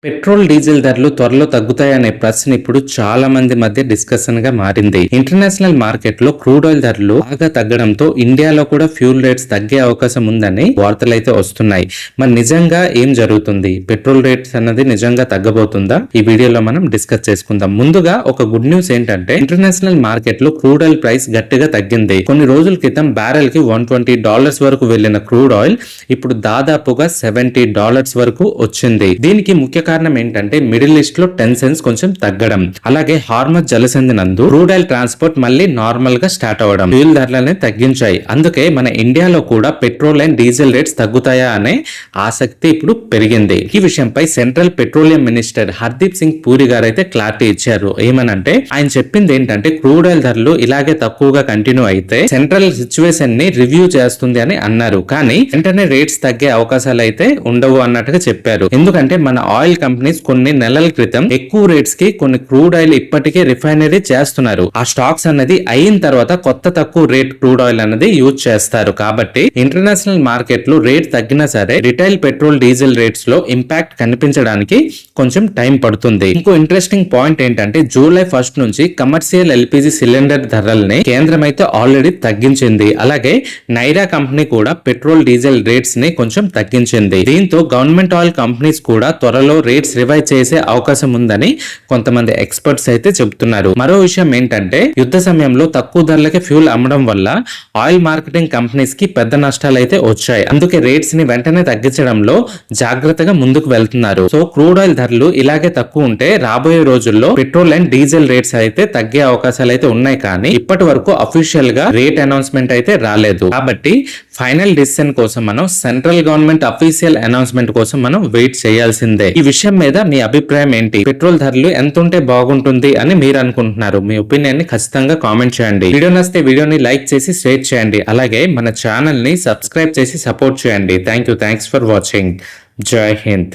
Petrol diesel ధరలు త్వరలో తగ్గుతాయనే ప్రశ్న ఇప్పుడు చాలా మంది మధ్య డిస్కషన్ గా మారింది. ఇంటర్నేషనల్ మార్కెట్ లో క్రూడ్ ఆయిల్ ధరలు బాగా తగ్గడంతో ఇండియాలో కూడా ఫ్యూల్ రేట్స్ తగ్గే అవకాశం ఉందని వార్తలు అయితే వస్తున్నాయి. మరి నిజంగా ఏం జరుగుతుంది? పెట్రోల్ రేట్స్ అన్నది నిజంగా తగ్గబోతుందా? ఈ వీడియోలో మనం డిస్కస్ చేసుకుందాం. ముందుగా ఒక గుడ్ న్యూస్ ఏంటంటే ఇంటర్నేషనల్ మార్కెట్ లో క్రూడ్ ఆయిల్ ప్రైస్ గట్టిగా తగ్గింది. కొన్ని రోజుల క్రితం బ్యారెల్ కి $120 వరకు వెళ్లిన క్రూడ్ ఆయిల్ ఇప్పుడు దాదాపుగా $70 వరకు వచ్చింది. దీనికి ముఖ్య కారణం ఏంటంటే మిడిల్ ఈస్ట్ లో టెన్షన్స్ కొంచెం తగ్గడం, అలాగే హార్మజ్ జలసంధి నందు క్రూడ్ ఆయిల్ ట్రాన్స్పోర్ట్ మళ్ళీ నార్మల్ గా స్టార్ట్ అవ్వడం ఫ్యూల్ ధరలని తగ్గించాయి. అందుకే మన ఇండియాలో కూడా పెట్రోల్ అండ్ డీజిల్ రేట్స్ తగ్గుతాయా అనే ఆసక్తి ఇప్పుడు పెరిగింది. ఈ విషయంపై central petroleum minister Hardeep Singh puri గారు అయితే క్లారిటీ ఇచ్చారు. ఏమనంటే ఆయన చెప్పింది ఏంటంటే క్రూడ్ ఆయిల్ ధరలు ఇలాగే తక్కువగా కంటిన్యూ అయితే సెంట్రల్ సిచ్యువేషన్ ని రివ్యూ చేస్తుంది అని అన్నారు. కానీ వెంటనే రేట్స్ తగ్గే అవకాశాలు అయితే ఉండవు అన్నట్టుగా చెప్పారు. ఎందుకంటే మన ఆయిల్ కంపెనీస్ కొన్ని నెలల క్రితం ఎక్కువ రేట్స్ కి కొన్ని క్రూడ్ ఆయిల్ ఇప్పటికే రిఫైనరీ చేస్తున్నారు. ఆ స్టాక్స్ అన్నది అయిన తర్వాత కొత్త తక్కువ రేట్ క్రూడ్ ఆయిల్ అన్నది యూజ్ చేస్తారు. కాబట్టి ఇంటర్నేషనల్ మార్కెట్ లో రేట్ తగ్గినా సరే రిటైల్ పెట్రోల్ డీజిల్ రేట్స్ లో ఇంపాక్ట్ కనిపించడానికి కొంచెం టైం పడుతుంది. ఇంకో ఇంట్రెస్టింగ్ పాయింట్ ఏంటంటే జూలై 1 నుంచి కమర్షియల్ ఎల్పిజి సిలిండర్ ధరల్ని కేంద్రం అయితే ఆల్రెడీ తగ్గించింది. అలాగే నైరా కంపెనీ కూడా పెట్రోల్ డీజిల్ రేట్స్ ని కొంచెం తగ్గించింది. దీంతో గవర్నమెంట్ ఆయిల్ కంపెనీస్ కూడా త్వరలో రేట్స్ రివైజ్ చేసే అవకాశం ఉందని కొంతమంది ఎక్స్పర్ట్స్ అయితే చెబుతున్నారు. మరో విషయం ఏంటంటే యుద్ధ సమయంలో తక్కువ ధరలకి ఫ్యూల్ అమ్మడం వల్ల ఆయిల్ మార్కెటింగ్ కంపెనీస్ కి పెద్ద నష్టాలు అయితే వచ్చాయి. అందుకే రేట్స్ ని వెంటనే తగ్గించడంలో జాగ్రత్తగా ముందుకు వెళ్తున్నారు. సో క్రూడ్ ఆయిల్ ధరలు ఇలాగే తక్కువ ఉంటే రాబోయే రోజుల్లో పెట్రోల్ అండ్ డీజిల్ రేట్స్ అయితే తగ్గే అవకాశాలు అయితే ఉన్నాయి. కానీ ఇప్పటి వరకు అఫీషియల్ గా రేట్ అనౌన్స్మెంట్ అయితే రాలేదు. కాబట్టి ఫైనల్ డిసిషన్ కోసం మనం సెంట్రల్ గవర్నమెంట్ అఫీషియల్ అనౌన్స్మెంట్ కోసం మనం వెయిట్ చేయాల్సిందే. ఈ విషయం మీద మీ అభిప్రాయం ఏంటి? పెట్రోల్ ధరలు ఎంత ఉంటే బాగుంటుంది అని మీరు అనుకుంటున్నారు? మీ ఒపీనియన్ ని ఖచ్చితంగా కామెంట్ చేయండి. వీడియో నచ్చితే వీడియోని లైక్ చేసి షేర్ చేయండి. అలాగే మన ఛానల్ ని సబ్స్క్రైబ్ చేసి సపోర్ట్ చేయండి. Thanks for watching. జై హింద్.